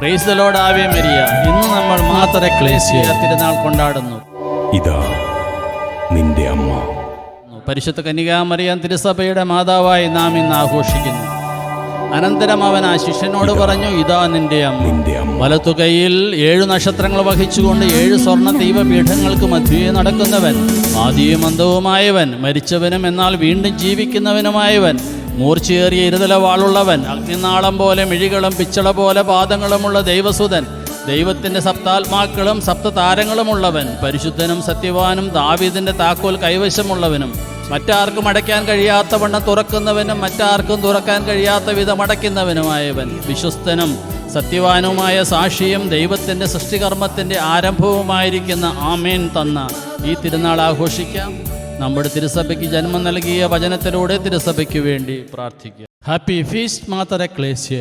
Praise the Lord, Ave Maria. ഇന്ന് നമ്മൾ mother ecclesia തിരുനാൾ കൊണ്ടാടുന്നു. ഇതാ നിന്റെ അമ്മ. പരിശുദ്ധ കന്യകാമറിയം തിരുസഭയുടെ മാതാവായി നാം ഇന്ന് ആഘോഷിക്കുന്നു. അനന്തരം അവൻ ആ ശിഷ്യനോട് പറഞ്ഞു, ഇതാ നിന്റെ അമ്മ. വലത്തുകൈയിൽ 7 നക്ഷത്രങ്ങൾ വഹിച്ചുകൊണ്ട് 7 സ്വർണ്ണ ദൈവപീഠങ്ങൾക്ക് മധ്യേ നടക്കുന്നവൻ, ആദിയും അന്തവുമായവൻ, മരിച്ചവനും എന്നാൽ വീണ്ടും ജീവിക്കുന്നവനുമായവൻ, മൂർച്ചയേറിയ ഇരുതല വാളുള്ളവൻ, അഗ്നിനാളം പോലെ മിഴികളും പിച്ചള പോലെ പാദങ്ങളുമുള്ള ദൈവസുതൻ, ദൈവത്തിൻ്റെ സപ്താത്മാക്കളും സപ്തതാരങ്ങളുമുള്ളവൻ, പരിശുദ്ധനും സത്യവാനും, ദാവീദിൻ്റെ താക്കോൽ കൈവശമുള്ളവനും, മറ്റാർക്കും അടയ്ക്കാൻ കഴിയാത്ത വണ്ണം തുറക്കുന്നവനും മറ്റാർക്കും തുറക്കാൻ കഴിയാത്ത വിധം അടയ്ക്കുന്നവനുമായവൻ, വിശ്വസ്തനും സത്യവാനുമായ സാക്ഷിയും ദൈവത്തിൻ്റെ സൃഷ്ടികർമ്മത്തിൻ്റെ ആരംഭവുമായിരിക്കുന്ന ആമേൻ തന്ന ഈ തിരുനാൾ ആഘോഷിക്കാം. നമ്മുടെ തിരുസഭയ്ക്ക് ജന്മം നൽകിയ വചനത്തിലൂടെ തിരുസഭയ്ക്ക് വേണ്ടി പ്രാർത്ഥിക്കുക. ഹാപ്പി ഫീസ്റ്റ് മാതർ എക്ലേസിയ.